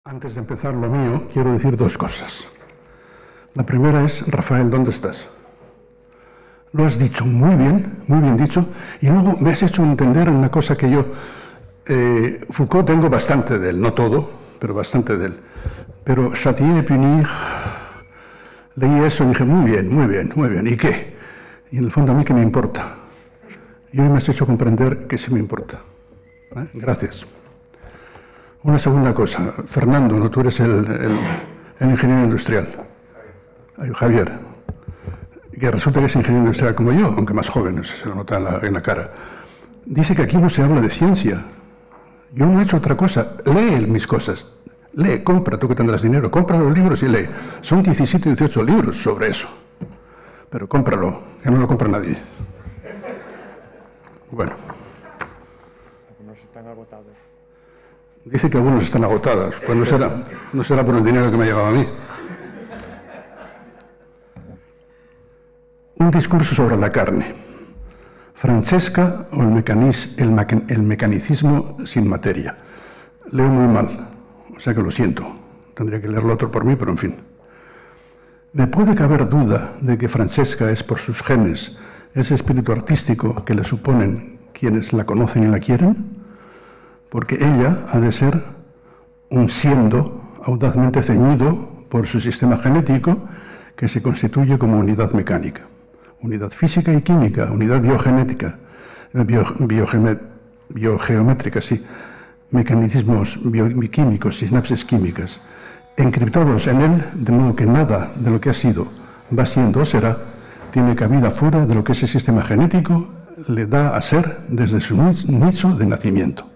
Antes de empezar lo mío, quiero decir dos cosas. La primera es, Rafael, ¿dónde estás? Lo has dicho muy bien dicho, y luego me has hecho entender una cosa que yo... Foucault tengo bastante de él, no todo, pero bastante de él. Pero Châtier et Punir, leí eso y dije, muy bien, ¿y qué? Y en el fondo a mí qué me importa. Y hoy me has hecho comprender que sí me importa. Gracias. Una segunda cosa, Fernando, ¿no? Tú eres el ingeniero industrial. Javier, que resulta que es ingeniero industrial como yo, aunque más joven, se lo nota en la cara. Dice que aquí no se habla de ciencia. Yo no he hecho otra cosa. Lee mis cosas. Lee, compra, tú que tendrás dinero, compra los libros y lee. Son 17 o 18 libros sobre eso. Pero cómpralo, que no lo compra nadie. Bueno. Algunos están agotados. Dice que algunos están agotados. Pues no será por el dinero que me ha llegado a mí. Un discurso sobre la carne. Francesca o el mecanicismo sin materia. Leo muy mal, o sea que lo siento. Tendría que leerlo otro por mí, pero en fin. ¿Me puede caber duda de que Francesca es por sus genes ese espíritu artístico que le suponen quienes la conocen y la quieren? Porque ella ha de ser un siendo audazmente ceñido por su sistema genético que se constituye como unidad mecánica. Unidad física y química, unidad biogenética, biogeométrica, sí, mecanismos bioquímicos, sinapsis químicas, encriptados en él, de modo que nada de lo que ha sido, va siendo o será, tiene cabida fuera de lo que ese sistema genético le da a ser desde su nicho de nacimiento.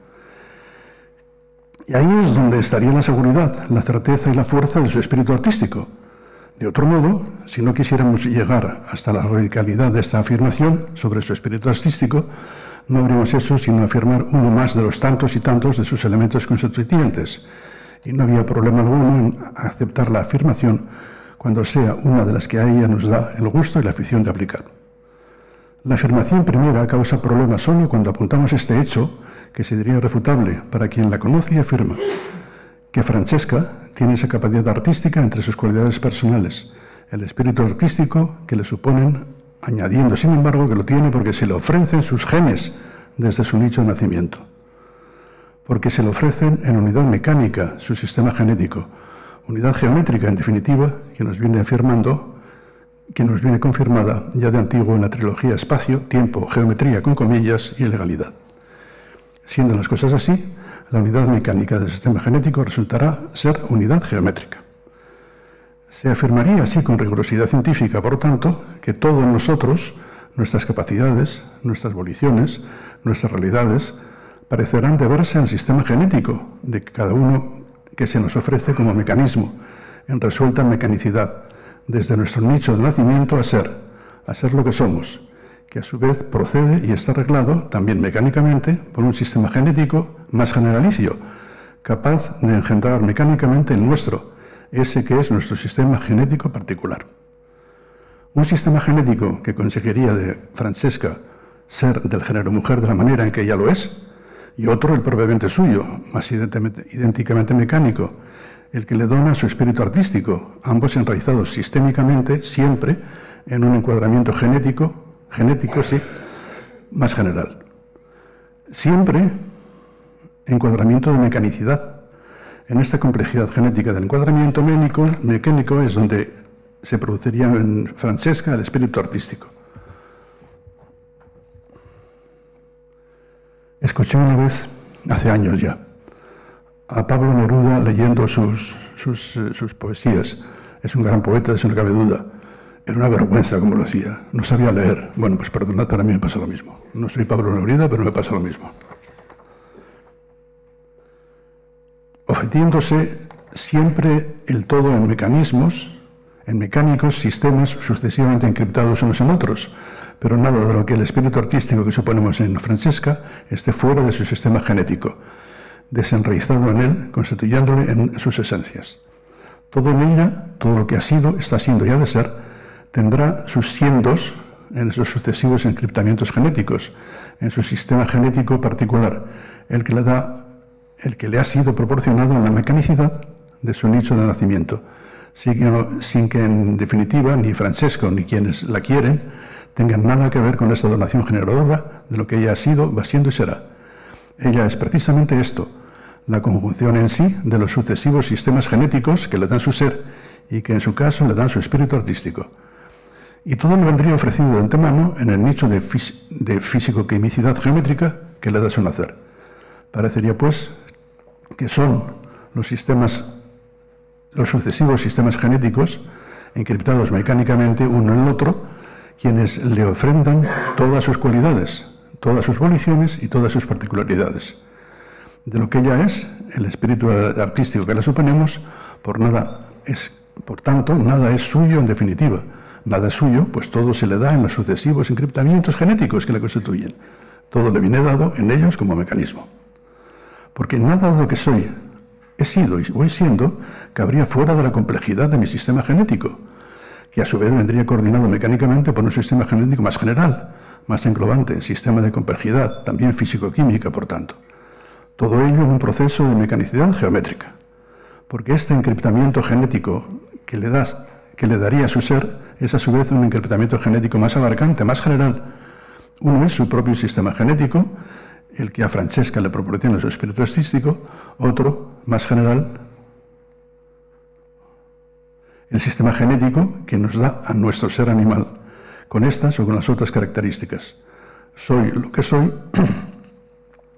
Y ahí es donde estaría la seguridad, la certeza y la fuerza de su espíritu artístico. De otro modo, si no quisiéramos llegar hasta la radicalidad de esta afirmación sobre su espíritu artístico, no habríamos hecho sino afirmar uno más de los tantos y tantos de sus elementos constituyentes. Y no había problema alguno en aceptar la afirmación cuando sea una de las que a ella nos da el gusto y la afición de aplicar. La afirmación primera causa problemas solo cuando apuntamos este hecho, que se diría irrefutable para quien la conoce y afirma que Francesca tiene esa capacidad artística entre sus cualidades personales, el espíritu artístico que le suponen, añadiendo, sin embargo, que lo tiene porque se le ofrecen sus genes desde su nicho de nacimiento, porque se le ofrecen en unidad mecánica, su sistema genético, unidad geométrica, en definitiva, que nos viene afirmando, que nos viene confirmada ya de antiguo en la trilogía espacio, tiempo, geometría con comillas y legalidad. Siendo las cosas así, la unidad mecánica del sistema genético resultará ser unidad geométrica. Se afirmaría así con rigurosidad científica, por tanto, que todo en nosotros, nuestras capacidades, nuestras voliciones, nuestras realidades, parecerán deberse al sistema genético de cada uno que se nos ofrece como mecanismo, en resuelta mecanicidad, desde nuestro nicho de nacimiento a ser lo que somos, que a su vez procede y está arreglado también mecánicamente por un sistema genético más generalicio, capaz de engendrar mecánicamente el nuestro, ese que es nuestro sistema genético particular. Un sistema genético que conseguiría de Francesca ser del género mujer de la manera en que ella lo es, y otro, el propiamente suyo, más idénticamente mecánico, el que le dona su espíritu artístico, ambos enraizados sistémicamente, siempre en un encuadramiento genético, sí, más general. Siempre encuadramiento de mecanicidad. En esta complejidad genética del encuadramiento mecánico es donde se produciría en Francesca el espíritu artístico. Escuché una vez, hace años ya, a Pablo Neruda leyendo sus poesías. Es un gran poeta, eso no cabe duda. Era una vergüenza como lo hacía. No sabía leer. Bueno, pues perdonad, para mí me pasa lo mismo. No soy Pablo Neruda, pero me pasa lo mismo. Ofreciéndose siempre el todo en mecanismos, en mecánicos, sistemas sucesivamente encriptados unos en otros, pero nada de lo que el espíritu artístico que suponemos en Francesca esté fuera de su sistema genético, desenraizado en él, constituyéndole en sus esencias. Todo en ella, todo lo que ha sido, está siendo y ha de ser, tendrá sus siendos en esos sucesivos encriptamientos genéticos, en su sistema genético particular, el que le ha sido proporcionado en la mecanicidad de su nicho de nacimiento, sin que en definitiva ni Francesca ni quienes la quieren tengan nada que ver con esta donación generadora de lo que ella ha sido, va siendo y será. Ella es precisamente esto, la conjunción en sí de los sucesivos sistemas genéticos que le dan su ser y que en su caso le dan su espíritu artístico. Y todo le vendría ofrecido de antemano en el nicho de físico-quimicidad geométrica que le da su nacer. Parecería, pues, que son los sucesivos sistemas genéticos, encriptados mecánicamente uno en el otro, quienes le ofrendan todas sus cualidades, todas sus voliciones y todas sus particularidades. De lo que ella es, el espíritu artístico que la suponemos, por tanto, nada es suyo en definitiva. Nada es suyo, pues todo se le da en los sucesivos encriptamientos genéticos que la constituyen. Todo le viene dado en ellos como mecanismo. Porque nada de lo que soy, he sido y voy siendo, cabría fuera de la complejidad de mi sistema genético, que a su vez vendría coordinado mecánicamente por un sistema genético más general, más englobante, sistema de complejidad, también físico-química, por tanto. Todo ello en un proceso de mecanicidad geométrica. Porque este encriptamiento genético que le daría a su ser es a su vez un encriptamiento genético más abarcante, más general. Uno es su propio sistema genético, el que a Francesca le proporciona su espíritu artístico; otro, más general, el sistema genético que nos da a nuestro ser animal, con estas o con las otras características. Soy lo que soy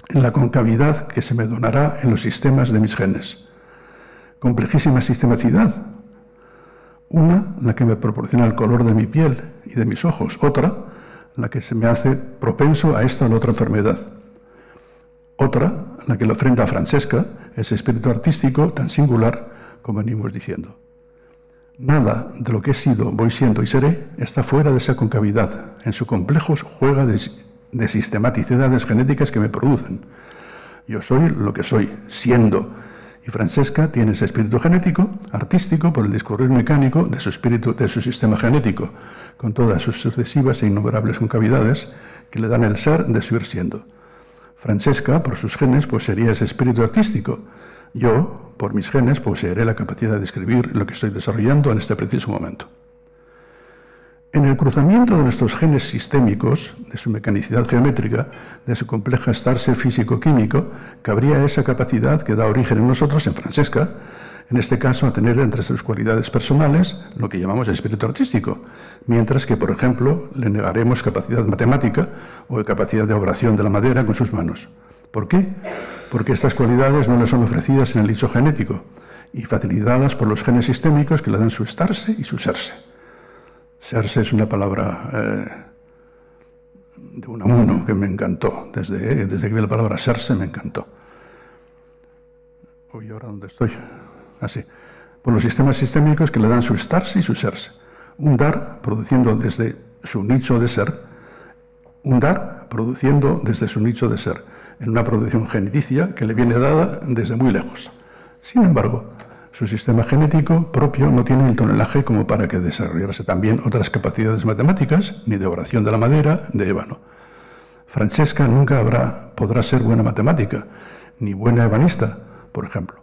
en la concavidad que se me donará en los sistemas de mis genes. Complejísima sistemacidad. Una, la que me proporciona el color de mi piel y de mis ojos; otra, la que se me hace propenso a esta o la otra enfermedad; otra, la que le ofrenda a Francesca ese espíritu artístico tan singular como venimos diciendo. Nada de lo que he sido, voy siendo y seré está fuera de esa concavidad, en su complejo juego de sistematicidades genéticas que me producen. Yo soy lo que soy, siendo, y Francesca tiene ese espíritu genético, artístico, por el discurrir mecánico de su espíritu, de su sistema genético, con todas sus sucesivas e innumerables concavidades que le dan el ser de su ir siendo. Francesca, por sus genes, poseería ese espíritu artístico. Yo, por mis genes, poseeré la capacidad de escribir lo que estoy desarrollando en este preciso momento. En el cruzamiento de nuestros genes sistémicos, de su mecanicidad geométrica, de su complejo estarse físico-químico, cabría esa capacidad que da origen en nosotros, en Francesca, en este caso a tener entre sus cualidades personales lo que llamamos espíritu artístico, mientras que, por ejemplo, le negaremos capacidad matemática o capacidad de obración de la madera con sus manos. ¿Por qué? Porque estas cualidades no le son ofrecidas en el nicho genético y facilitadas por los genes sistémicos que le dan su estarse y su serse. Serse es una palabra de Unamuno que me encantó. Desde que vi la palabra serse me encantó. Uy, ¿ahora dónde estoy? Así. Por los sistemas sistémicos que le dan su estarse y su serse. Un dar produciendo desde su nicho de ser. Un dar produciendo desde su nicho de ser, en una producción geneticia que le viene dada desde muy lejos. Sin embargo, su sistema genético propio no tiene el tonelaje como para que desarrollase también otras capacidades matemáticas, ni de oración de la madera, de ébano. Francesca nunca podrá ser buena matemática, ni buena ebanista, por ejemplo.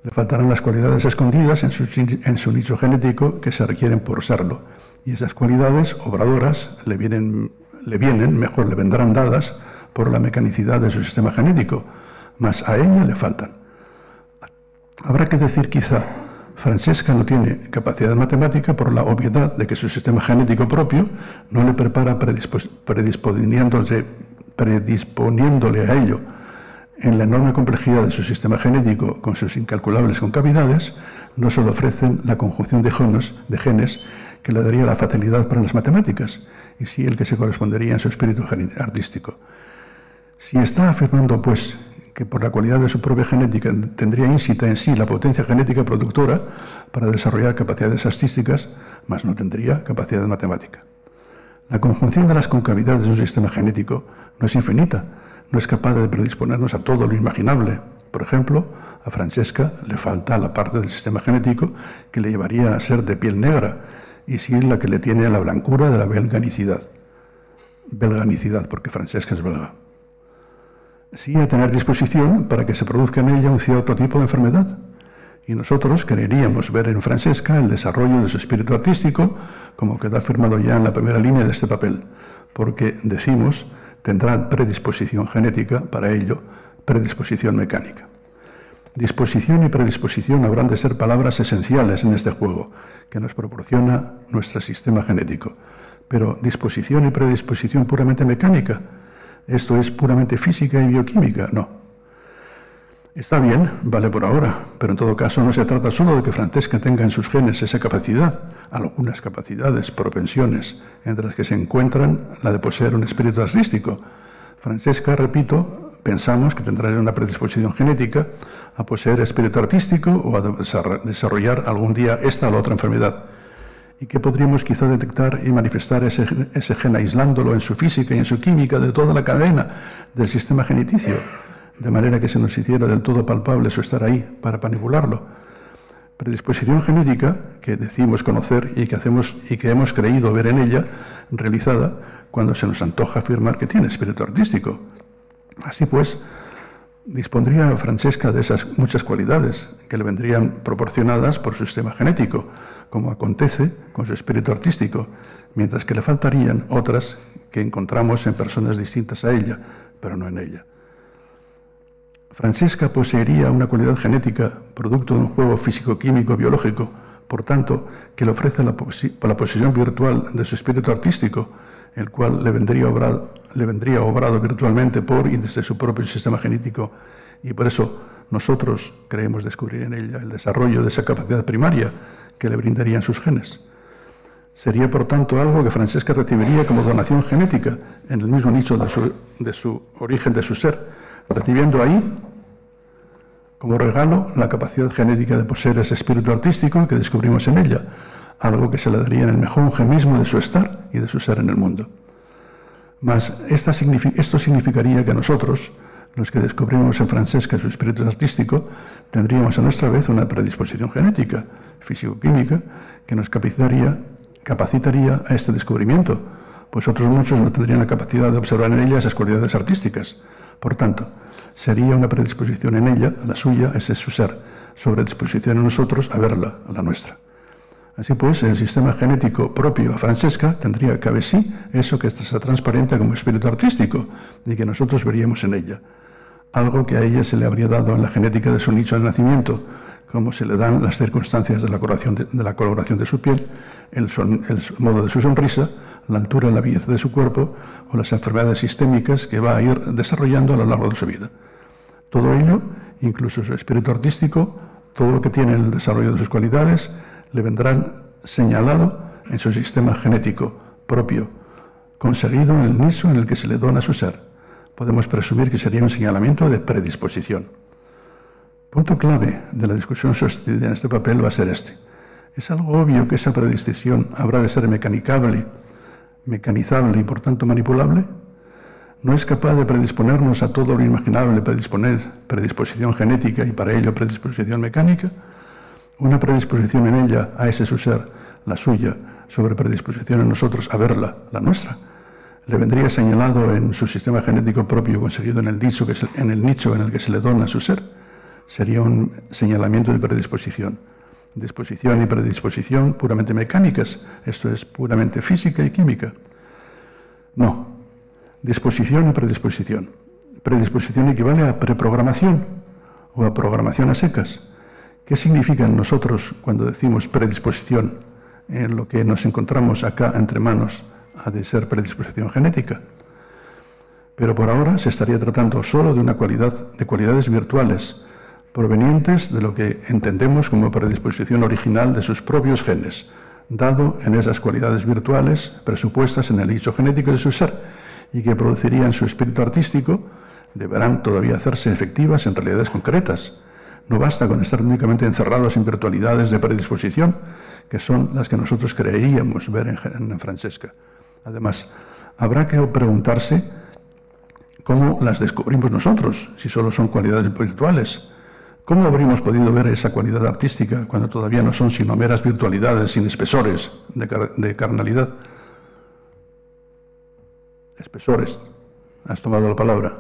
Le faltarán las cualidades escondidas en su nicho genético que se requieren por serlo, y esas cualidades obradoras le vendrán dadas por la mecanicidad de su sistema genético, mas a ella le faltan. Habrá que decir quizá, Francesca no tiene capacidad matemática por la obviedad de que su sistema genético propio no le prepara predisponiéndole a ello. En la enorme complejidad de su sistema genético, con sus incalculables concavidades, no solo ofrecen la conjunción de genes que le daría la facilidad para las matemáticas, y sí el que se correspondería en su espíritu artístico. Si está afirmando, pues, que por la cualidad de su propia genética tendría ínsita en sí la potencia genética productora para desarrollar capacidades artísticas, mas no tendría capacidad matemática. La conjunción de las concavidades de un sistema genético no es infinita, no es capaz de predisponernos a todo lo imaginable. Por ejemplo, a Francesca le falta la parte del sistema genético que le llevaría a ser de piel negra, y sí la que le tiene a la blancura de la belganicidad. Belganicidad, porque Francesca es belga. Sí a tener disposición para que se produzca en ella un cierto tipo de enfermedad, Y nosotros quereríamos ver en Francesca el desarrollo de su espíritu artístico, como queda afirmado ya en la primera línea de este papel, porque decimos tendrá predisposición genética, para ello predisposición mecánica. Disposición y predisposición habrán de ser palabras esenciales en este juego que nos proporciona nuestro sistema genético. Pero disposición y predisposición puramente mecánica, esto es puramente física y bioquímica, no. Está bien, vale por ahora, pero en todo caso no se trata solo de que Francesca tenga en sus genes esa capacidad, algunas capacidades, propensiones, entre las que se encuentran la de poseer un espíritu artístico. Francesca, repito, pensamos que tendrá una predisposición genética a poseer espíritu artístico o a desarrollar algún día esta o la otra enfermedad, y que podríamos quizá detectar y manifestar ese gen aislándolo en su física y en su química de toda la cadena del sistema geneticio, de manera que se nos hiciera del todo palpable su estar ahí para manipularlo. Predisposición genética que decimos conocer y que hemos creído ver en ella realizada cuando se nos antoja afirmar que tiene espíritu artístico. Así pues, dispondría Francesca de esas muchas cualidades que le vendrían proporcionadas por su sistema genético, como acontece con su espíritu artístico, mientras que le faltarían otras que encontramos en personas distintas a ella, pero no en ella. Francesca poseería una cualidad genética, producto de un juego físico-químico-biológico, por tanto, que le ofrece la posesión virtual de su espíritu artístico, el cual le vendría obrado virtualmente por y desde su propio sistema genético, y por eso nosotros creemos descubrir en ella el desarrollo de esa capacidad primaria que le brindarían sus genes. Sería, por tanto, algo que Francesca recibiría como donación genética en el mismo nicho de su origen, de su ser, recibiendo ahí, como regalo, la capacidad genética de poseer ese espíritu artístico que descubrimos en ella, algo que se le daría en el mejunje mismo de su estar y de su ser en el mundo. Mas esto significaría que nosotros, los que descubrimos en Francesca su espíritu artístico, tendríamos a nuestra vez una predisposición genética, físico-química, que nos capacitaría a este descubrimiento, pues otros muchos no tendrían la capacidad de observar en ella esas cualidades artísticas. Por tanto, sería una predisposición en ella, la suya, ese es su ser, sobre disposición en nosotros a verla, a la nuestra. Así pues, el sistema genético propio a Francesca tendría, cabe sí, eso que se transparenta como espíritu artístico y que nosotros veríamos en ella. Algo que a ella se le habría dado en la genética de su nicho de nacimiento, como se le dan las circunstancias de la coloración de su piel, el modo de su sonrisa, la altura y la belleza de su cuerpo o las enfermedades sistémicas que va a ir desarrollando a lo largo de su vida. Todo ello, incluso su espíritu artístico, todo lo que tiene en el desarrollo de sus cualidades, le vendrán señalado en su sistema genético propio, conseguido en el nicho en el que se le dona su ser. Podemos presumir que sería un señalamiento de predisposición. Punto clave de la discusión sostenida en este papel va a ser este. Es algo obvio que esa predisposición habrá de ser mecanizable y por tanto manipulable. ¿No es capaz de predisponernos a todo lo inimaginable, predisposición genética y para ello predisposición mecánica? Una predisposición en ella a ese su ser, la suya, sobre predisposición en nosotros a verla, la nuestra, le vendría señalado en su sistema genético propio conseguido en el nicho en el que se le dona su ser. Sería un señalamiento de predisposición. Disposición y predisposición puramente mecánicas, esto es puramente física y química. No, disposición y predisposición. Predisposición equivale a preprogramación o a programación a secas. ¿Qué significa en nosotros cuando decimos predisposición en lo que nos encontramos acá entre manos ha de ser predisposición genética? Pero por ahora se estaría tratando solo de cualidades virtuales, provenientes de lo que entendemos como predisposición original de sus propios genes, dado en esas cualidades virtuales presupuestas en el nicho genético de su ser y que producirían su espíritu artístico, deberán todavía hacerse efectivas en realidades concretas. No basta con estar únicamente encerrados en virtualidades de predisposición, que son las que nosotros creeríamos ver en Francesca. Además, habrá que preguntarse cómo las descubrimos nosotros, si solo son cualidades virtuales. ¿Cómo habríamos podido ver esa cualidad artística cuando todavía no son sino meras virtualidades sin espesores de carnalidad? Espesores, has tomado la palabra.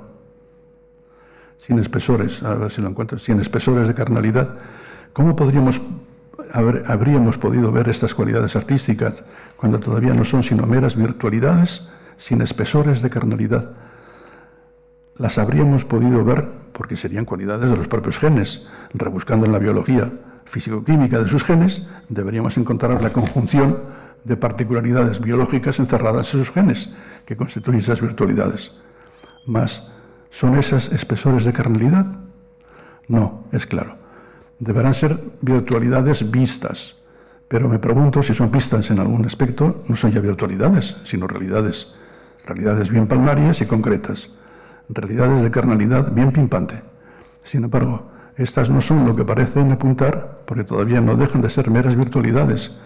Sin espesores, a ver si lo encuentro, sin espesores de carnalidad. ¿Cómo habríamos podido ver estas cualidades artísticas cuando todavía no son sino meras virtualidades sin espesores de carnalidad? Las habríamos podido ver porque serían cualidades de los propios genes. Rebuscando en la biología físico-química de sus genes, deberíamos encontrar la conjunción de particularidades biológicas encerradas en sus genes que constituyen esas virtualidades. Mas, ¿son esas espesores de carnalidad? No, es claro. Deberán ser virtualidades vistas, pero me pregunto si son vistas en algún aspecto, no son ya virtualidades, sino realidades. Realidades bien palmarias y concretas. Realidades de carnalidad bien pimpante. Sin embargo, estas no son lo que parecen apuntar, porque todavía no dejan de ser meras virtualidades.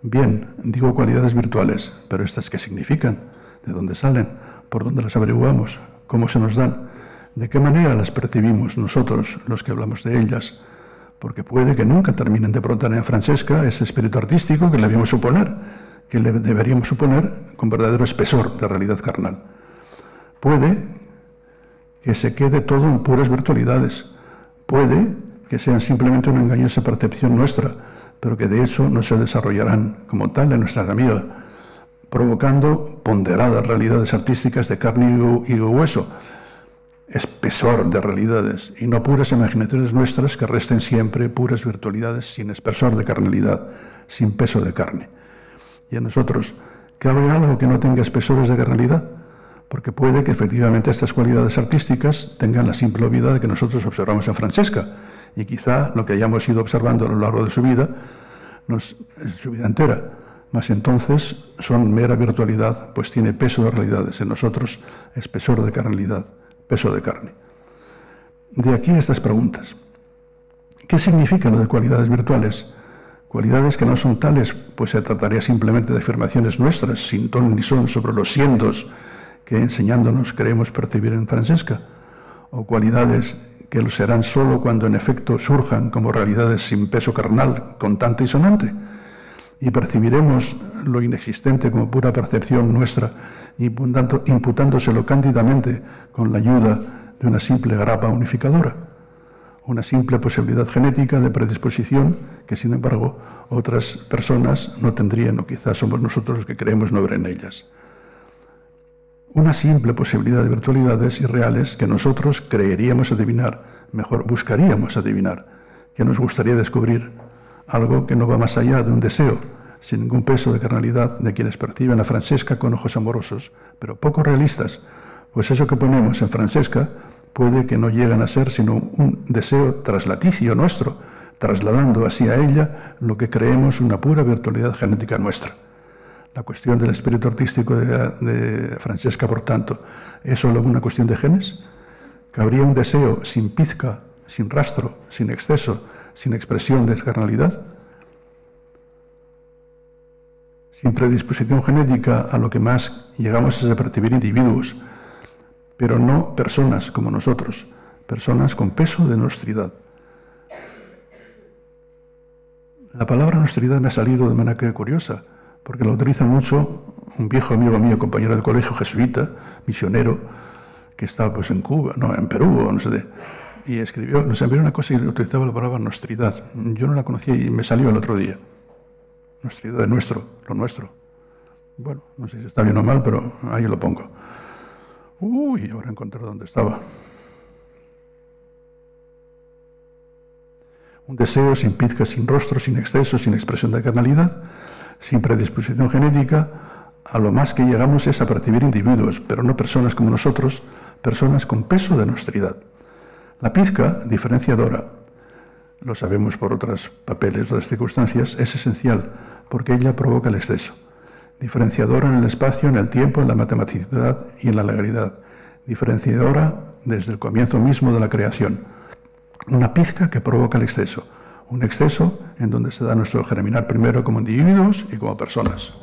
Bien, digo cualidades virtuales, pero ¿estas qué significan? ¿De dónde salen? ¿Por dónde las averiguamos? ¿Cómo se nos dan? ¿De qué manera las percibimos nosotros, los que hablamos de ellas? Porque puede que nunca terminen de brotar en Francesca ese espíritu artístico que le deberíamos suponer con verdadero espesor de realidad carnal. Puede que se quede todo en puras virtualidades. Puede que sean simplemente una engañosa percepción nuestra, pero que de hecho no se desarrollarán como tal en nuestra amiga, provocando ponderadas realidades artísticas de carne y hueso, espesor de realidades, y no puras imaginaciones nuestras que resten siempre puras virtualidades sin espesor de carnalidad, sin peso de carne. Y en nosotros, ¿cabe algo que no tenga espesores de carnalidad? Porque puede que efectivamente estas cualidades artísticas tengan la simple obviedad que nosotros observamos en Francesca, y quizá lo que hayamos ido observando a lo largo de su vida entera, mas entonces son mera virtualidad, pues tiene peso de realidades, en nosotros espesor de carnalidad, peso de carne. De aquí estas preguntas. ¿Qué significa lo de cualidades virtuales? Cualidades que no son tales, pues se trataría simplemente de afirmaciones nuestras, sin ton ni son, sobre los siendos que enseñándonos creemos percibir en Francesca, o cualidades que lo serán solo cuando en efecto surjan como realidades sin peso carnal, contante y sonante, y percibiremos lo inexistente como pura percepción nuestra, imputándoselo cándidamente con la ayuda de una simple grapa unificadora, una simple posibilidad genética de predisposición que, sin embargo, otras personas no tendrían, o quizás somos nosotros los que creemos no ver en ellas. Una simple posibilidad de virtualidades irreales que nosotros creeríamos adivinar, mejor buscaríamos adivinar, que nos gustaría descubrir, algo que no va más allá de un deseo, sin ningún peso de carnalidad de quienes perciben a Francesca con ojos amorosos, pero poco realistas, pues eso que ponemos en Francesca puede que no lleguen a ser sino un deseo traslaticio nuestro, trasladando así a ella lo que creemos una pura virtualidad genética nuestra. La cuestión del espíritu artístico de Francesca, por tanto, ¿es solo una cuestión de genes? ¿Cabría un deseo sin pizca, sin rastro, sin exceso, sin expresión de carnalidad? Sin predisposición genética a lo que más llegamos es a percibir individuos, pero no personas como nosotros, personas con peso de nostridad. La palabra nostridad me ha salido de manera curiosa, porque lo utiliza mucho un viejo amigo mío, compañero de colegio jesuita, misionero, que estaba pues en Cuba, no, en Perú, no sé, y escribió, nos envió una cosa y utilizaba la palabra nostridad. Yo no la conocía y me salió el otro día. Nostridad de nuestro, lo nuestro. Bueno, no sé si está bien o mal, pero ahí lo pongo. Uy, ahora encontré dónde estaba. Un deseo sin pizca, sin rostro, sin exceso, sin expresión de carnalidad, sin predisposición genética, a lo más que llegamos es a percibir individuos, pero no personas como nosotros, personas con peso de nostridad. La pizca diferenciadora, lo sabemos por otros papeles, otras circunstancias, es esencial, porque ella provoca el exceso. Diferenciadora en el espacio, en el tiempo, en la matematicidad y en la legalidad. Diferenciadora desde el comienzo mismo de la creación. Una pizca que provoca el exceso. Un exceso en donde se da nuestro germinar primero como individuos y como personas.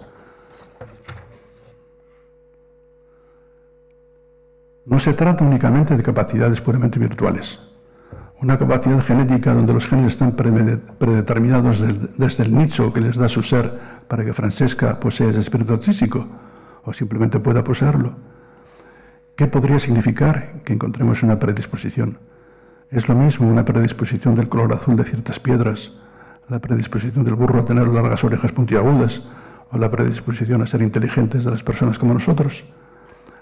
No se trata únicamente de capacidades puramente virtuales. Una capacidad genética donde los genes están predeterminados desde el nicho que les da su ser para que Francesca posea ese espíritu artístico o simplemente pueda poseerlo. ¿Qué podría significar que encontremos una predisposición? Es lo mismo una predisposición del color azul de ciertas piedras, la predisposición del burro a tener largas orejas puntiagudas o la predisposición a ser inteligentes de las personas como nosotros.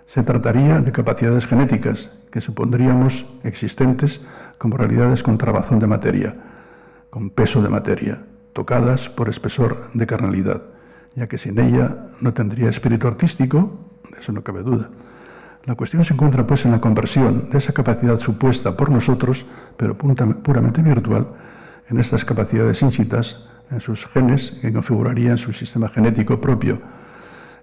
Se trataría de capacidades genéticas que supondríamos existentes como realidades con trabazón de materia, con peso de materia, tocadas por espesor de carnalidad, ya que sin ella no tendría espíritu artístico, de eso no cabe duda. La cuestión se encuentra pues en la conversión de esa capacidad supuesta por nosotros, pero puramente virtual, en estas capacidades inscritas en sus genes que configurarían su sistema genético propio,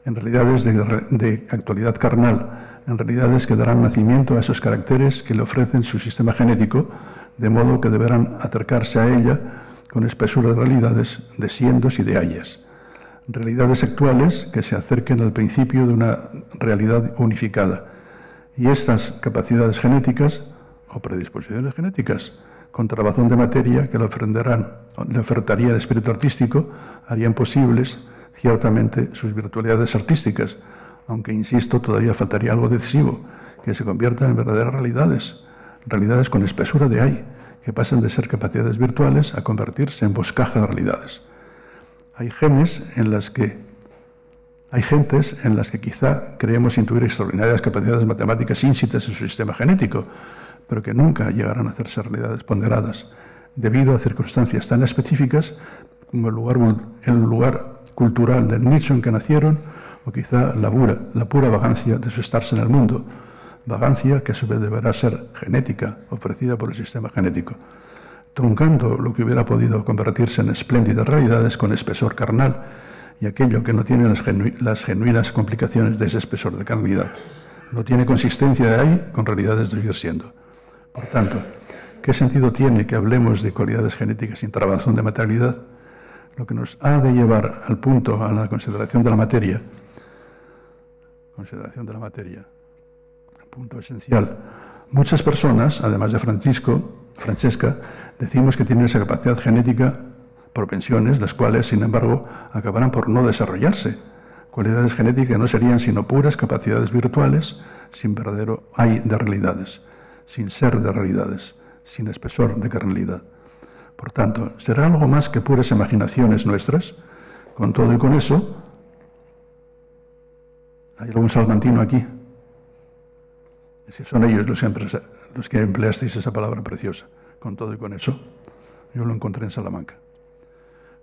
en realidades de actualidad carnal, en realidades que darán nacimiento a esos caracteres que le ofrecen su sistema genético, de modo que deberán acercarse a ella con espesura de realidades de siendos y de hayas. Realidades actuales que se acerquen al principio de una realidad unificada. Y estas capacidades genéticas, o predisposiciones genéticas, con trabazón de materia que le ofertaría el espíritu artístico, harían posibles ciertamente sus virtualidades artísticas, aunque, insisto, todavía faltaría algo decisivo, que se conviertan en verdaderas realidades, realidades con espesura de hay, que pasan de ser capacidades virtuales a convertirse en boscaje de realidades. Hay gentes en las que quizá creemos intuir extraordinarias capacidades matemáticas ínscritas en su sistema genético, pero que nunca llegarán a hacerse realidades ponderadas, debido a circunstancias tan específicas como el lugar cultural del nicho en que nacieron, o quizá la pura vagancia de su estarse en el mundo, vagancia que a su vez deberá ser genética, ofrecida por el sistema genético, truncando lo que hubiera podido convertirse en espléndidas realidades con espesor carnal, y aquello que no tiene las genuinas complicaciones de ese espesor de carnalidad. No tiene consistencia de ahí con realidades de vivir siendo. Por tanto, ¿qué sentido tiene que hablemos de cualidades genéticas sin trabazón de materialidad? Lo que nos ha de llevar al punto, a la consideración de la materia, punto esencial. Muchas personas, además de Francesca, decimos que tienen esa capacidad genética, propensiones, las cuales, sin embargo, acabarán por no desarrollarse. Cualidades genéticas no serían sino puras capacidades virtuales, sin verdadero hay de realidades, sin ser de realidades, sin espesor de carnalidad. Por tanto, ¿será algo más que puras imaginaciones nuestras? Con todo y con eso, ¿hay algún salmantino aquí? Es que son ellos los que empleasteis esa palabra preciosa. Con todo y con eso, yo lo encontré en Salamanca.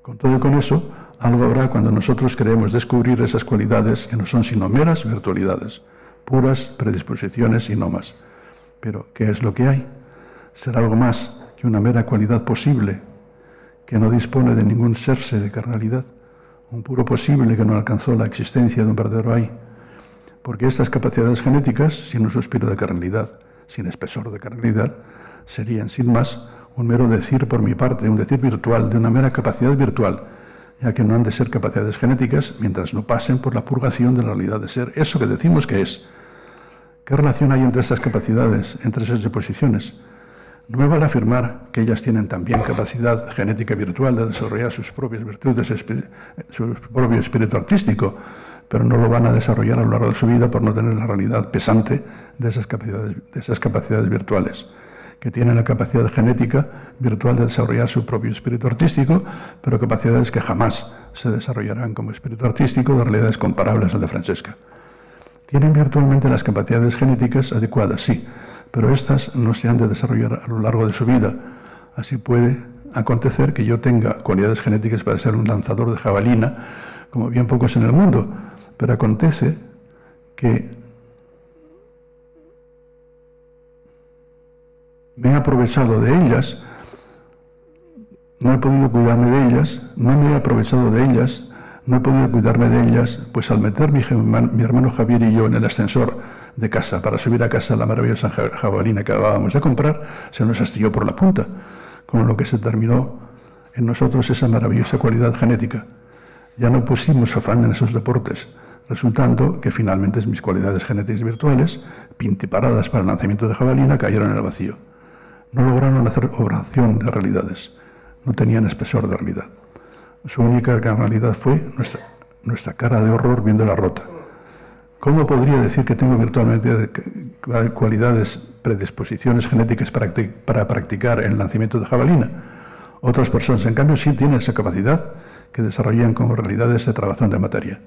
Con todo y con eso, algo habrá cuando nosotros queremos descubrir esas cualidades que no son sino meras virtualidades, puras predisposiciones y no más. Pero, ¿qué es lo que hay? ¿Será algo más que una mera cualidad posible, que no dispone de ningún serse de carnalidad? Un puro posible que no alcanzó la existencia de un verdadero hay. Porque estas capacidades genéticas, sin un suspiro de carnalidad, sin espesor de carnalidad, serían, sin más, un mero decir por mi parte, un decir virtual, de una mera capacidad virtual, ya que no han de ser capacidades genéticas mientras no pasen por la purgación de la realidad de ser, eso que decimos que es. ¿Qué relación hay entre estas capacidades, entre esas disposiciones? No me vale afirmar que ellas tienen también capacidad genética virtual de desarrollar sus propias virtudes, su propio espíritu artístico, pero no lo van a desarrollar a lo largo de su vida por no tener la realidad pesante de esas capacidades virtuales, que tienen la capacidad genética virtual de desarrollar su propio espíritu artístico, pero capacidades que jamás se desarrollarán como espíritu artístico de realidades comparables al de Francesca. Tienen virtualmente las capacidades genéticas adecuadas, sí, pero estas no se han de desarrollar a lo largo de su vida. Así puede acontecer que yo tenga cualidades genéticas para ser un lanzador de jabalina, como bien pocos en el mundo, pero acontece que me he aprovechado de ellas, no he podido cuidarme de ellas, no me he aprovechado de ellas, no he podido cuidarme de ellas, pues al meter mi hermano Javier y yo en el ascensor de casa para subir a casa la maravillosa jabalina que acabábamos de comprar, se nos astilló por la punta, con lo que se terminó en nosotros esa maravillosa cualidad genética. Ya no pusimos afán en esos deportes, resultando que finalmente mis cualidades genéticas virtuales, pintiparadas para el lanzamiento de jabalina, cayeron en el vacío. No lograron hacer oración de realidades, no tenían espesor de realidad. Su única realidad fue nuestra cara de horror viéndola rota, ¿Cómo podría decir que tengo virtualmente cualidades, predisposiciones genéticas para practicar el lanzamiento de jabalina? Otras personas, en cambio, sí tienen esa capacidad que desarrollan como realidades de trabajón de materia.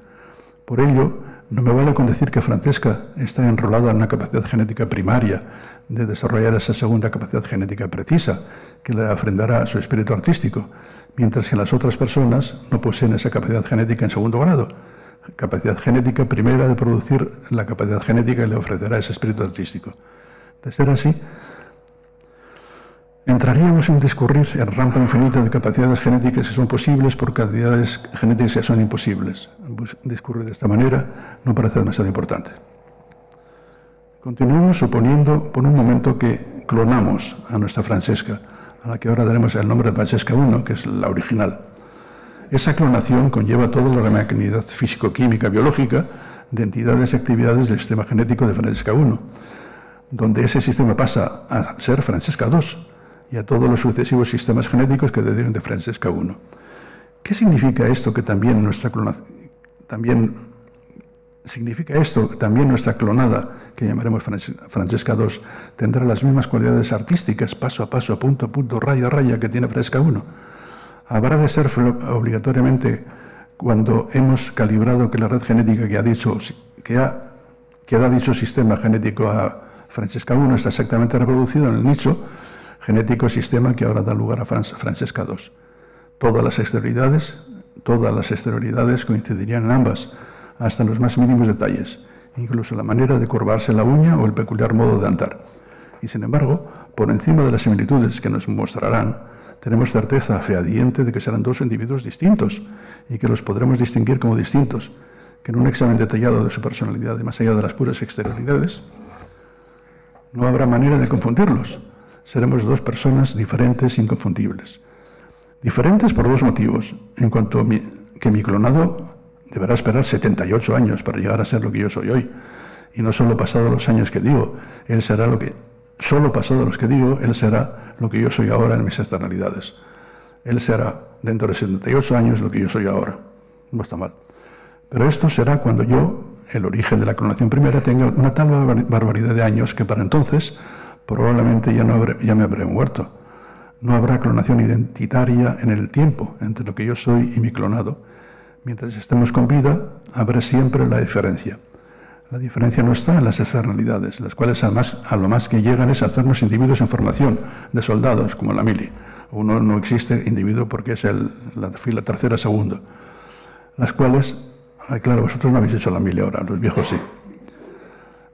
Por ello, no me vale con decir que Francesca está enrolada en una capacidad genética primaria de desarrollar esa segunda capacidad genética precisa que le ofrendará a su espíritu artístico, mientras que las otras personas no poseen esa capacidad genética en segundo grado. Capacidad genética primera de producir la capacidad genética que le ofrecerá ese espíritu artístico. De ser así, entraríamos en discurrir en rampa infinita de capacidades genéticas que son posibles por cantidades genéticas que son imposibles. Discurrir de esta manera no parece demasiado importante. Continuemos suponiendo por un momento que clonamos a nuestra Francesca, a la que ahora daremos el nombre de Francesca I, que es la original. Esa clonación conlleva toda la remecanidad físico-química biológica de entidades y actividades del sistema genético de Francesca I, donde ese sistema pasa a ser Francesca II y a todos los sucesivos sistemas genéticos que derivan de Francesca I. ¿Qué significa esto? Que también nuestra clonada, que llamaremos Francesca II, tendrá las mismas cualidades artísticas, paso a paso, punto a punto, raya a raya, que tiene Francesca I. Habrá de ser obligatoriamente cuando hemos calibrado que la red genética que da dicho sistema genético a Francesca I está exactamente reproducido en el nicho genético sistema que ahora da lugar a Francesca II. Todas las exterioridades coincidirían en ambas, hasta en los más mínimos detalles, incluso la manera de curvarse la uña o el peculiar modo de andar. Y sin embargo, por encima de las similitudes que nos mostrarán, tenemos certeza fehaciente de que serán dos individuos distintos y que los podremos distinguir como distintos, que en un examen detallado de su personalidad y más allá de las puras exterioridades, no habrá manera de confundirlos. Seremos dos personas diferentes e inconfundibles. Diferentes por dos motivos. En cuanto a que mi clonado deberá esperar 78 años para llegar a ser lo que yo soy hoy. Y no solo pasados los años que digo, él será lo que yo soy ahora en mis externalidades. Él será dentro de 78 años lo que yo soy ahora. No está mal. Pero esto será cuando yo, el origen de la clonación primera, tenga una tal barbaridad de años que para entonces probablemente ya me habré muerto. No habrá clonación identitaria en el tiempo entre lo que yo soy y mi clonado. Mientras estemos con vida, habrá siempre la diferencia. La diferencia no está en las externalidades, las cuales a lo más que llegan es hacernos individuos en formación, de soldados, como la mili. Uno no existe individuo porque es la fila tercera, segundo. Las cuales, claro, vosotros no habéis hecho la mili ahora, los viejos sí.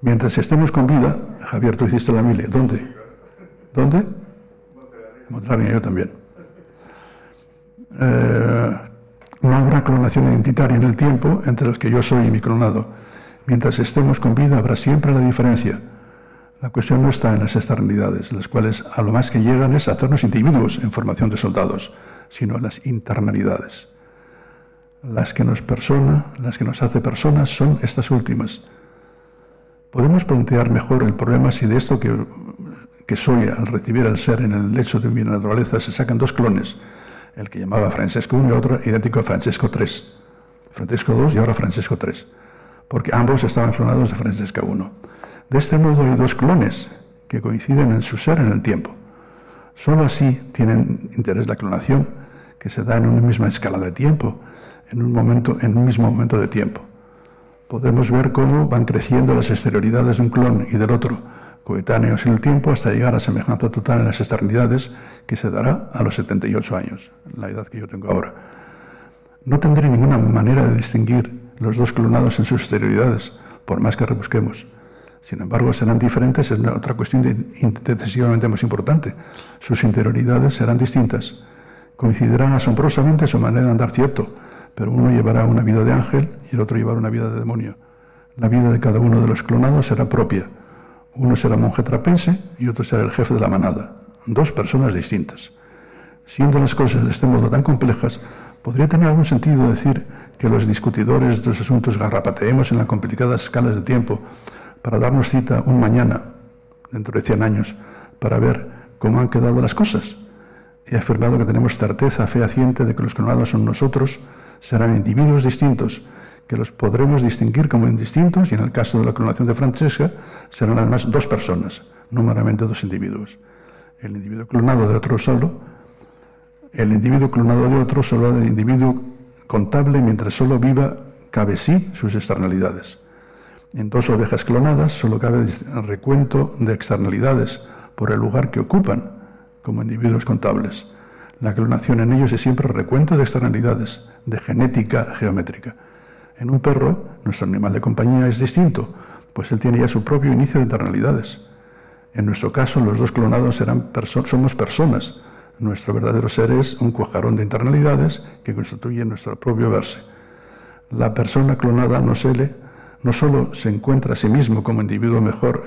Mientras estemos con vida, Javier, tú hiciste la mili. ¿Dónde? ¿Dónde? Montaña, yo también. No habrá clonación identitaria en el tiempo entre los que yo soy y mi clonado. Mientras estemos con vida habrá siempre la diferencia. La cuestión no está en las externalidades, las cuales a lo más que llegan es hacernos individuos en formación de soldados, sino en las internalidades. Las que nos hace personas son estas últimas. Podemos plantear mejor el problema si de esto que soy al recibir al ser en el lecho de mi naturaleza se sacan dos clones, el que llamaba Francesco I y otro idéntico a Francesco III. Francesco II y ahora Francesco III. Porque ambos estaban clonados de Francesca I. De este modo hay dos clones que coinciden en su ser en el tiempo. Solo así tienen interés la clonación, que se da en una misma escala de tiempo, en un mismo momento de tiempo. Podemos ver cómo van creciendo las exterioridades de un clon y del otro, coetáneos en el tiempo, hasta llegar a semejanza total en las externalidades, que se dará a los 78 años, la edad que yo tengo ahora. No tendré ninguna manera de distinguir los dos clonados en sus exterioridades, por más que rebusquemos. Sin embargo, serán diferentes en otra cuestión decisivamente más importante. Sus interioridades serán distintas. Coincidirán asombrosamente en su manera de andar, cierto, pero uno llevará una vida de ángel y el otro llevará una vida de demonio. La vida de cada uno de los clonados será propia. Uno será monje trapense y otro será el jefe de la manada. Dos personas distintas. Siendo las cosas de este modo tan complejas, podría tener algún sentido decir que los discutidores de los asuntos garrapateemos en las complicadas escalas de tiempo para darnos cita un mañana, dentro de 100 años, para ver cómo han quedado las cosas. He afirmado que tenemos certeza fehaciente de que los clonados son nosotros, serán individuos distintos, que los podremos distinguir como indistintos, y en el caso de la clonación de Francesca serán además dos personas, no meramente dos individuos. El individuo clonado de otro solo, el individuo contable mientras solo viva, cabe sí sus externalidades. En dos ovejas clonadas solo cabe el recuento de externalidades por el lugar que ocupan como individuos contables. La clonación en ellos es siempre recuento de externalidades, de genética geométrica. En un perro, nuestro animal de compañía es distinto, pues él tiene ya su propio inicio de externalidades. En nuestro caso, los dos clonados somos personas. Nuestro verdadero ser es un cuajarón de internalidades que constituye nuestro propio verse. La persona clonada no solo se encuentra a sí mismo como individuo mejor,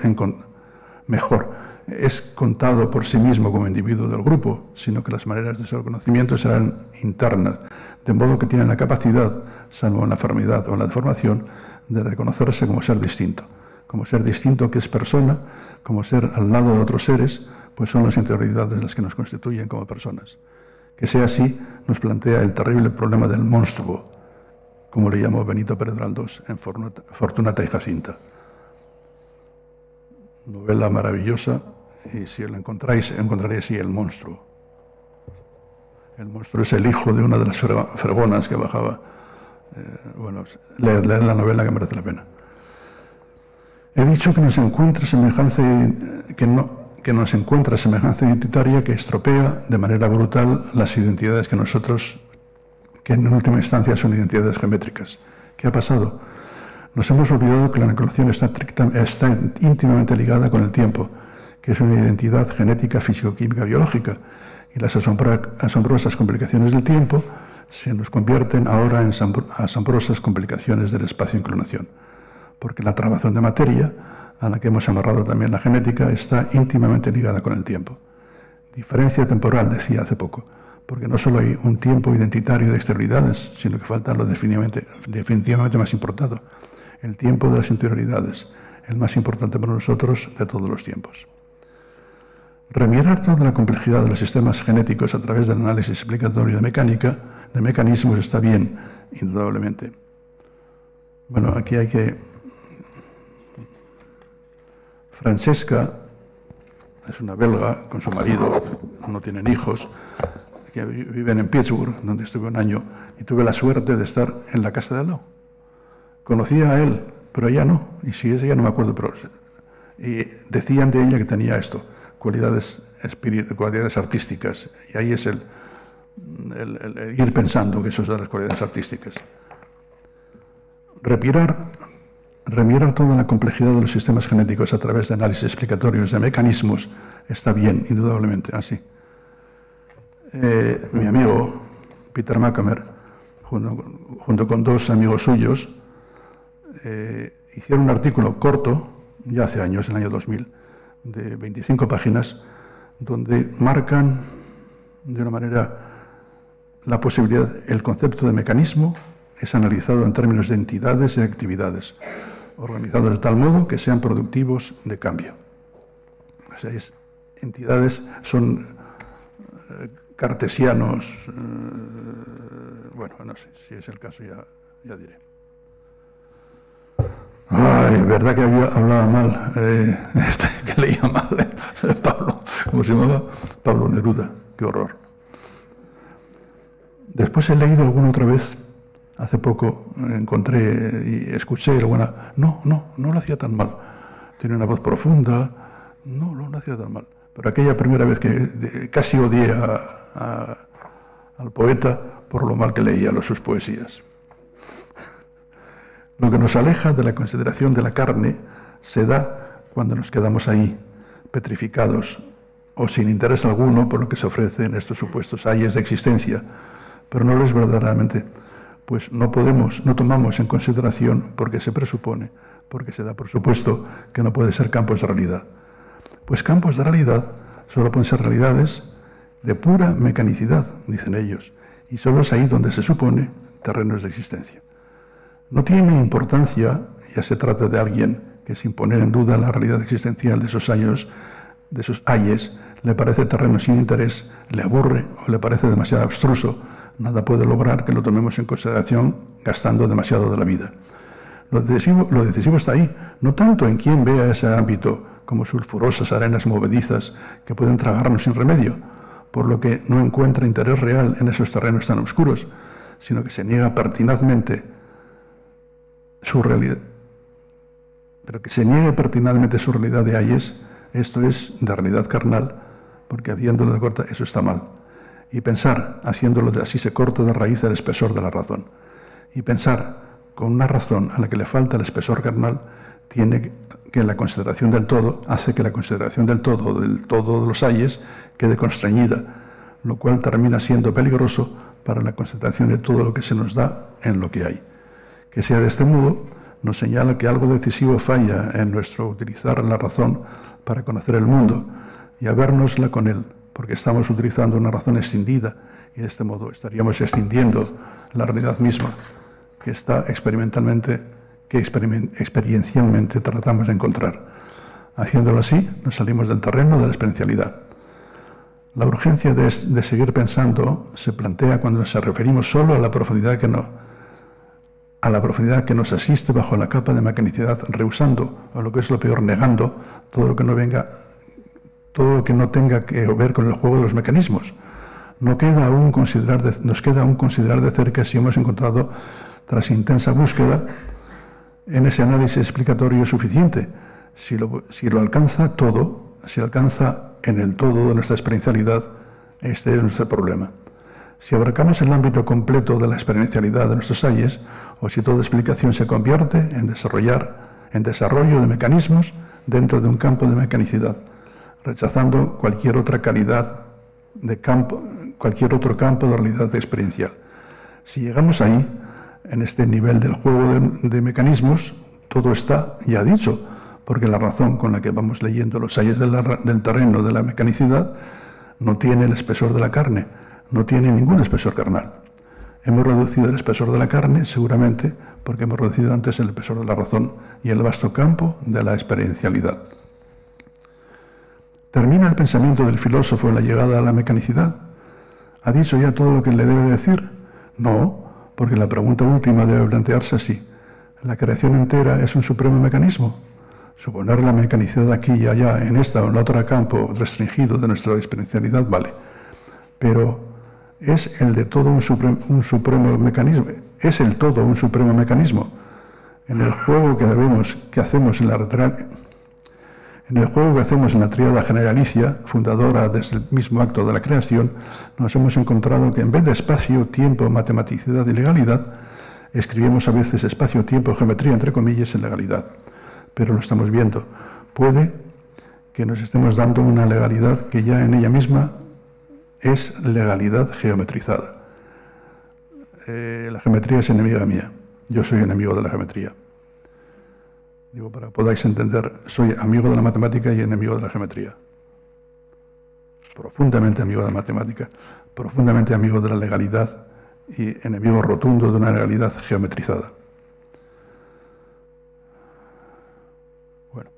es contado por sí mismo como individuo del grupo, sino que las maneras de su reconocimiento serán internas, de modo que tienen la capacidad, salvo en la enfermedad o en la deformación, de reconocerse como ser distinto que es persona, como ser al lado de otros seres, pues son las interioridades las que nos constituyen como personas. Que sea así nos plantea el terrible problema del monstruo, como le llamó Benito Pérez Galdós en Fortunata y Jacinta. Novela maravillosa, y si la encontráis, encontraréis así El monstruo. El monstruo es el hijo de una de las fregonas que bajaba. Leer la novela, que merece la pena. He dicho que nos encuentra semejanza identitaria que estropea de manera brutal las identidades que en última instancia son identidades geométricas. ¿Qué ha pasado? Nos hemos olvidado que la clonación está íntimamente ligada con el tiempo, que es una identidad genética, físico-química, biológica, y las asombrosas complicaciones del tiempo se nos convierten ahora en asombrosas complicaciones del espacio en clonación, porque la trabazón de materia, a la que hemos amarrado también la genética, está íntimamente ligada con el tiempo. Diferencia temporal, decía hace poco, porque no solo hay un tiempo identitario de exterioridades, sino que falta lo definitivamente más importante, el tiempo de las interioridades, el más importante para nosotros de todos los tiempos. Remirar toda la complejidad de los sistemas genéticos a través del análisis explicatorio de mecanismos está bien, indudablemente. Bueno, aquí hay que... Francesca es una belga con su marido, no tienen hijos, que viven en Pittsburgh, donde estuve un año, y tuve la suerte de estar en la casa de al lado. Conocía a él, pero ella no, y si es ella no me acuerdo, pero y decían de ella que tenía esto, cualidades artísticas, y ahí es el ir pensando que eso es de las cualidades artísticas. Remirar toda la complejidad de los sistemas genéticos a través de análisis explicatorios de mecanismos está bien, indudablemente, así. Mi amigo Peter Mackamer, junto con dos amigos suyos, hicieron un artículo corto, ya hace años, en el año 2000, de 25 páginas, donde marcan de una manera la posibilidad, el concepto de mecanismo es analizado en términos de entidades y actividades, organizados de tal modo que sean productivos de cambio. O sea, entidades son cartesianos, bueno, no sé, si es el caso ya diré. Ay, verdad que hablaba mal, que leía mal, Pablo, ¿cómo se llamaba? Pablo Neruda, qué horror. Después he leído alguna otra vez, hace poco encontré y escuché alguna, no lo hacía tan mal, tiene una voz profunda, no lo hacía tan mal. Pero aquella primera vez que casi odié al poeta por lo mal que leía sus poesías. Lo que nos aleja de la consideración de la carne se da cuando nos quedamos ahí, petrificados, o sin interés alguno por lo que se ofrece en estos supuestos ayes de existencia, pero no lo es verdaderamente, pues no tomamos en consideración porque se presupone, porque se da por supuesto que no puede ser campos de realidad. Pues campos de realidad solo pueden ser realidades de pura mecanicidad, dicen ellos, y solo es ahí donde se supone terrenos de existencia. No tiene importancia, ya se trata de alguien que sin poner en duda la realidad existencial de esos ayes, le parece terreno sin interés, le aburre o le parece demasiado abstruso, nada puede lograr que lo tomemos en consideración gastando demasiado de la vida. Lo decisivo está ahí, no tanto en quién vea ese ámbito como sulfurosas arenas movedizas que pueden tragarnos sin remedio, por lo que no encuentra interés real en esos terrenos tan oscuros, sino que se niega pertinazmente su realidad. Pero que se niegue pertinazmente su realidad de ayes, esto es de realidad carnal, porque haciéndolo de corta, eso está mal. Y pensar, haciéndolo de así, se corta de raíz el espesor de la razón. Y pensar con una razón a la que le falta el espesor carnal, tiene que la consideración del todo, hace que la consideración del todo de los ayes quede constreñida, lo cual termina siendo peligroso para la consideración de todo lo que se nos da en lo que hay. Que sea de este modo, nos señala que algo decisivo falla en nuestro utilizar la razón para conocer el mundo y habernosla con él, porque estamos utilizando una razón extendida y de este modo estaríamos extendiendo la realidad misma que experiencialmente tratamos de encontrar. Haciéndolo así, nos salimos del terreno de la experiencialidad. La urgencia de seguir pensando se plantea cuando nos referimos solo a la profundidad que nos asiste bajo la capa de mecanicidad, rehusando, o lo que es lo peor, negando todo lo que no tenga que ver con el juego de los mecanismos. Nos queda aún considerar de cerca si hemos encontrado, tras intensa búsqueda, en ese análisis explicatorio suficiente. Si lo alcanza todo, si alcanza en el todo de nuestra experiencialidad, este es nuestro problema. Si abarcamos el ámbito completo de la experiencialidad de nuestros ayes, o si toda explicación se convierte en desarrollo de mecanismos dentro de un campo de mecanicidad, rechazando cualquier otra calidad de campo, cualquier otro campo de realidad experiencial. Si llegamos ahí, en este nivel del juego de mecanismos, todo está ya dicho, porque la razón con la que vamos leyendo los ayes del terreno de la mecanicidad no tiene el espesor de la carne, no tiene ningún espesor carnal. Hemos reducido el espesor de la carne, seguramente, porque hemos reducido antes el espesor de la razón y el vasto campo de la experiencialidad. ¿Termina el pensamiento del filósofo en la llegada a la mecanicidad? ¿Ha dicho ya todo lo que le debe decir? No, porque la pregunta última debe plantearse así. ¿La creación entera es un supremo mecanismo? Suponer la mecanicidad aquí y allá, en esta o en la otra campo restringido de nuestra experiencialidad, vale. Pero ¿es el de todo un supremo mecanismo? ¿Es el todo un supremo mecanismo? En el juego que hacemos en la tríada generalicia, fundadora desde el mismo acto de la creación, nos hemos encontrado que en vez de espacio, tiempo, matematicidad y legalidad, escribimos a veces espacio, tiempo, geometría, entre comillas, en legalidad. Pero lo estamos viendo. Puede que nos estemos dando una legalidad que ya en ella misma es legalidad geometrizada. La geometría es enemiga mía. Yo soy enemigo de la geometría. Digo, para que podáis entender, soy amigo de la matemática y enemigo de la geometría. Profundamente amigo de la matemática, profundamente amigo de la legalidad y enemigo rotundo de una legalidad geometrizada. Bueno,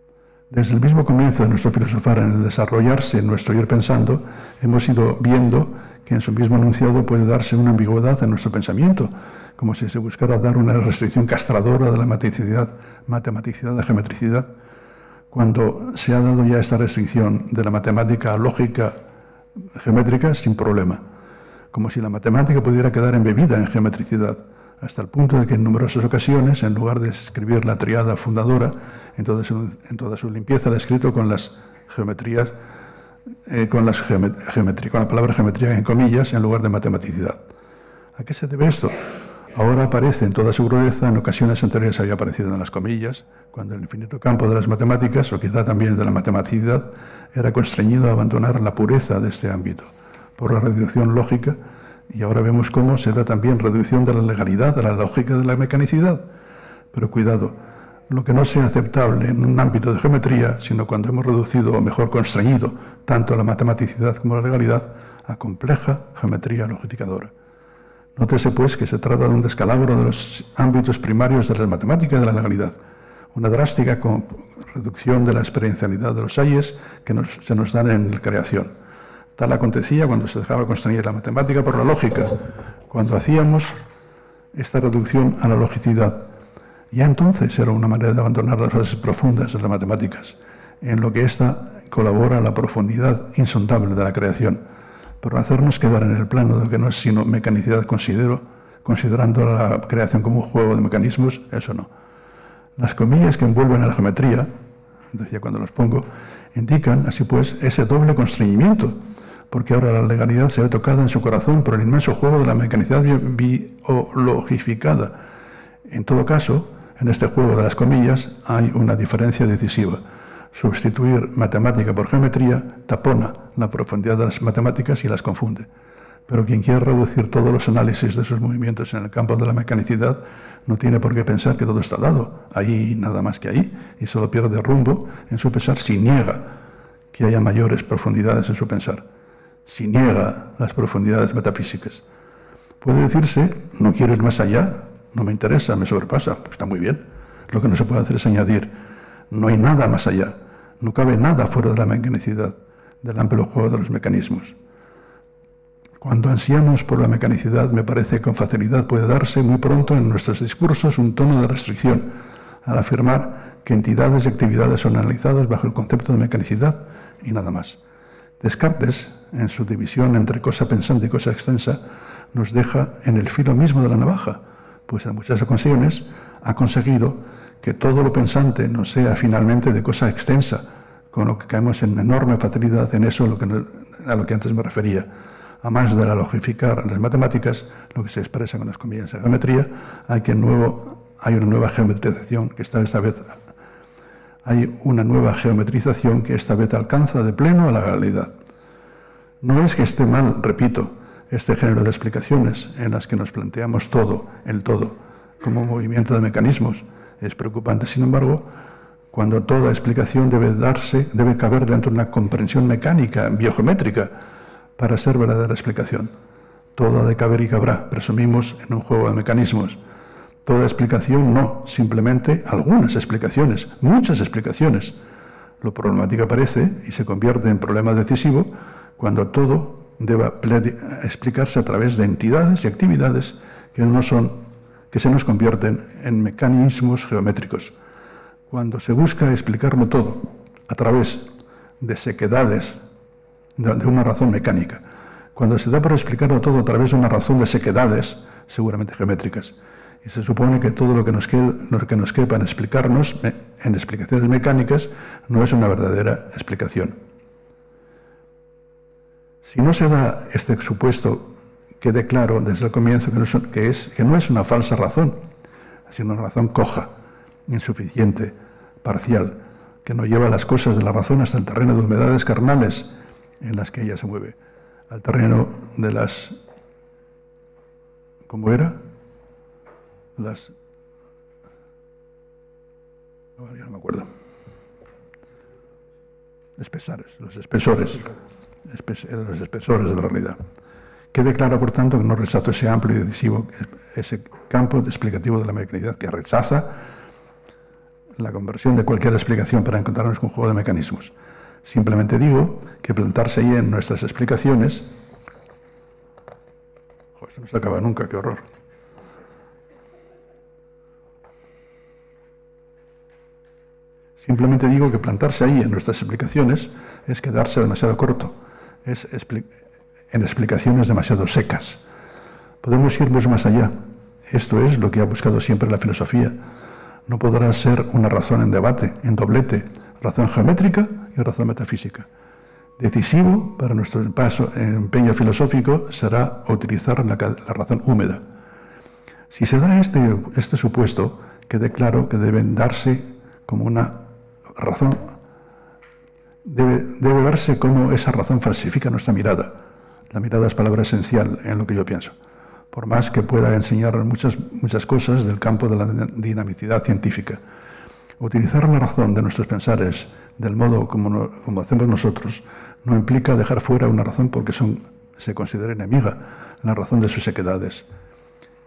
desde el mismo comienzo de nuestro filosofar en el desarrollarse en nuestro ir pensando, hemos ido viendo que en su mismo enunciado puede darse una ambigüedad en nuestro pensamiento, como si se buscara dar una restricción castradora de la matematicidad de geometricidad, cuando se ha dado ya esta restricción de la matemática lógica geométrica sin problema, como si la matemática pudiera quedar embebida en geometricidad, hasta el punto de que en numerosas ocasiones, en lugar de escribir la tríada fundadora, en toda su limpieza la he escrito con las geometrías, con la palabra geometría en comillas, en lugar de matematicidad. ¿A qué se debe esto? Ahora aparece en toda su crudeza, en ocasiones anteriores había aparecido en las comillas, cuando el infinito campo de las matemáticas, o quizá también de la matematicidad, era constreñido a abandonar la pureza de este ámbito, por la reducción lógica, y ahora vemos cómo se da también reducción de la legalidad, de la lógica de la mecanicidad. Pero cuidado, lo que no sea aceptable en un ámbito de geometría, sino cuando hemos reducido, o mejor constreñido, tanto la matematicidad como la legalidad, a compleja geometría logificadora. Nótese, pues, que se trata de un descalabro de los ámbitos primarios de la matemática y de la legalidad, una drástica reducción de la experiencialidad de los ayes que se nos dan en la creación. Tal acontecía cuando se dejaba constreñir la matemática por la lógica, cuando hacíamos esta reducción a la logicidad. Ya entonces era una manera de abandonar las bases profundas de las matemáticas, en lo que ésta colabora a la profundidad insondable de la creación, por hacernos quedar en el plano de lo que no es sino mecanicidad considerando la creación como un juego de mecanismos, eso no. Las comillas que envuelven a la geometría, decía cuando las pongo, indican, así pues, ese doble constreñimiento, porque ahora la legalidad se ve tocada en su corazón por el inmenso juego de la mecanicidad biologificada. En todo caso, en este juego de las comillas hay una diferencia decisiva. Sustituir matemática por geometría tapona la profundidad de las matemáticas y las confunde. Pero quien quiera reducir todos los análisis de sus movimientos en el campo de la mecanicidad no tiene por qué pensar que todo está dado, ahí nada más que ahí, y solo pierde rumbo en su pensar si niega que haya mayores profundidades en su pensar, si niega las profundidades metafísicas. Puede decirse, no quiero ir más allá, no me interesa, me sobrepasa, pues está muy bien. Lo que no se puede hacer es añadir, no hay nada más allá, no cabe nada fuera de la mecanicidad, del amplio juego de los mecanismos. Cuando ansiamos por la mecanicidad, me parece que con facilidad puede darse muy pronto en nuestros discursos un tono de restricción, al afirmar que entidades y actividades son analizadas bajo el concepto de mecanicidad y nada más. Descartes, en su división entre cosa pensante y cosa extensa, nos deja en el filo mismo de la navaja, pues en muchas ocasiones ha conseguido que todo lo pensante nos sea finalmente de cosa extensa, con lo que caemos en enorme facilidad en eso a lo que antes me refería. A más de la logificar en las matemáticas, lo que se expresa con las comillas en geometría, hay una nueva geometrización que esta vez alcanza de pleno a la legalidad. No es que esté mal, repito, este género de explicaciones en las que nos planteamos el todo, como movimiento de mecanismos. Es preocupante, sin embargo, cuando toda explicación debe caber dentro de una comprensión mecánica, biogeométrica, para ser verdadera explicación. Todo ha de caber y cabrá, presumimos, en un juego de mecanismos. Toda explicación no, simplemente algunas explicaciones, muchas explicaciones. Lo problemático aparece y se convierte en problema decisivo cuando todo deba explicarse a través de entidades y actividades que se nos convierten en mecanismos geométricos. Cuando se busca explicarlo todo a través de sequedades de una razón mecánica, cuando se da por explicarlo todo a través de una razón de sequedades, seguramente geométricas, y se supone que todo lo que nos quepa en explicarnos, en explicaciones mecánicas, no es una verdadera explicación. Si no se da este supuesto, quede claro desde el comienzo que no es una falsa razón, sino una razón coja, insuficiente, parcial, que no lleva las cosas de la razón hasta el terreno de humedades carnales en las que ella se mueve, al terreno de las... ¿Cómo era? Ya no me acuerdo. Los espesores de la realidad. Quede claro, por tanto, que no rechazo ese amplio y decisivo, ese campo explicativo de la mecanicidad que rechaza la conversión de cualquier explicación para encontrarnos con un juego de mecanismos. Simplemente digo que plantarse ahí en nuestras explicaciones... Joder, esto no se acaba nunca, qué horror. Simplemente digo que plantarse ahí en nuestras explicaciones es quedarse demasiado corto, en explicaciones demasiado secas. Podemos irnos más allá. Esto es lo que ha buscado siempre la filosofía. No podrá ser una razón en debate, en doblete, razón geométrica y razón metafísica. Decisivo para nuestro empeño filosófico será utilizar la razón húmeda. Si se da este supuesto, quede claro que deben darse como una razón, debe verse cómo esa razón falsifica nuestra mirada. La mirada es palabra esencial en lo que yo pienso. Por más que pueda enseñar muchas cosas del campo de la dinamicidad científica. Utilizar la razón de nuestros pensares del modo como hacemos nosotros no implica dejar fuera una razón porque se considera enemiga, la razón de sus sequedades.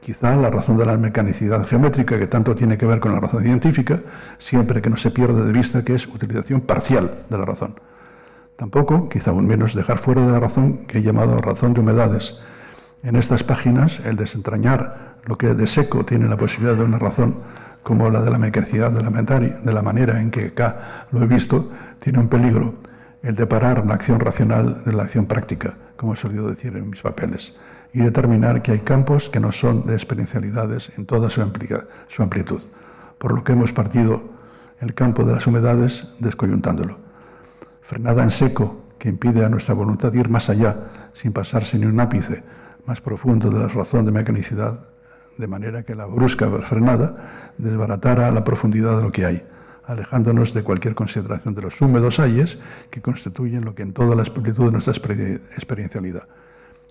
Quizá la razón de la mecanicidad geométrica, que tanto tiene que ver con la razón científica, siempre que no se pierda de vista que es utilización parcial de la razón. Tampoco, quizá aún menos, dejar fuera de la razón que he llamado razón de humedades. En estas páginas, el desentrañar Lo que de seco tiene la posibilidad de una razón como la de la mecanicidad de la manera en que acá lo he visto, tiene un peligro, el de parar la acción racional de la acción práctica, como he solido decir en mis papeles, y determinar que hay campos que no son de experiencialidades en toda su amplitud, por lo que hemos partido el campo de las humedades descoyuntándolo. Frenada en seco, que impide a nuestra voluntad ir más allá, sin pasarse ni un ápice más profundo de la razón de mecanicidad, de manera que la brusca frenada desbaratara la profundidad de lo que hay, alejándonos de cualquier consideración de los húmedos ayes que constituyen lo que en toda la amplitud de nuestra experiencialidad.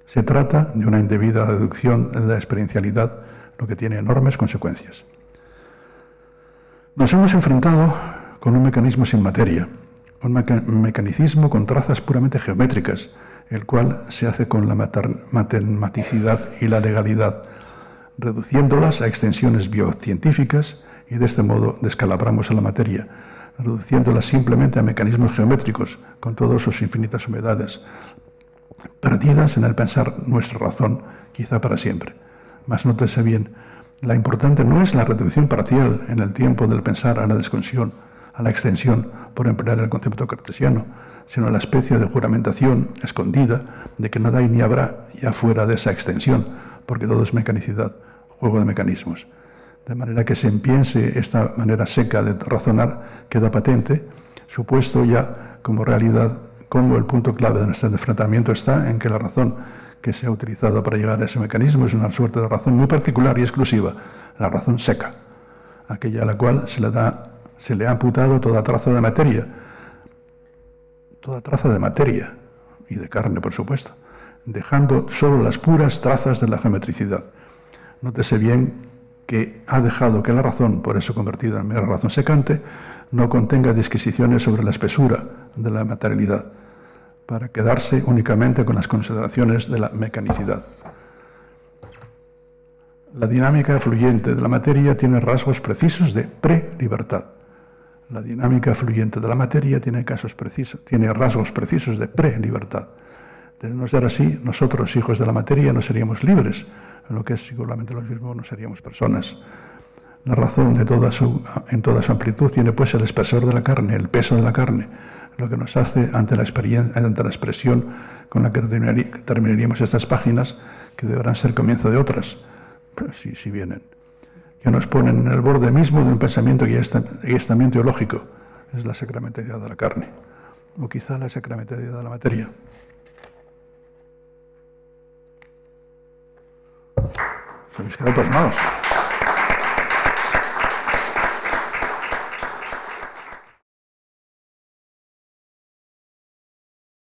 Se trata de una indebida deducción de la experiencialidad, lo que tiene enormes consecuencias. Nos hemos enfrentado con un mecanismo sin materia, un mecanicismo con trazas puramente geométricas, el cual se hace con la matematicidad y la legalidad, reduciéndolas a extensiones biocientíficas, y de este modo descalabramos a la materia, reduciéndolas simplemente a mecanismos geométricos, con todas sus infinitas humedades, perdidas en el pensar nuestra razón, quizá para siempre. Mas nótese bien, la importante no es la reducción parcial en el tiempo del pensar a la desconexión, a la extensión, por emplear el concepto cartesiano, sino la especie de juramentación escondida de que nada hay ni habrá ya fuera de esa extensión, porque todo es mecanicidad, juego de mecanismos. De manera que se piense esta manera seca de razonar queda patente, supuesto ya como realidad, como el punto clave de nuestro enfrentamiento está en que la razón que se ha utilizado para llegar a ese mecanismo es una suerte de razón muy particular y exclusiva, la razón seca, aquella a la cual se le ha amputado toda traza de materia, y de carne, por supuesto, dejando solo las puras trazas de la geometricidad. Nótese bien que ha dejado que la razón, por eso convertida en mera razón secante, no contenga disquisiciones sobre la espesura de la materialidad, para quedarse únicamente con las consideraciones de la mecanicidad. La dinámica fluyente de la materia tiene rasgos precisos de pre-libertad. La dinámica fluyente de la materia tiene rasgos precisos de pre-libertad. De no ser así, nosotros, hijos de la materia, no seríamos libres, en lo que es seguramente lo mismo, no seríamos personas. La razón en toda su amplitud tiene pues el espesor de la carne, el peso de la carne, lo que nos hace ante la expresión con la que terminaríamos estas páginas, que deberán ser comienzo de otras, si vienen, que nos ponen en el borde mismo de un pensamiento y estamiento teológico, es la sacramentalidad de la carne, o quizá la sacramentalidad de la materia. Se me quedan pasmados.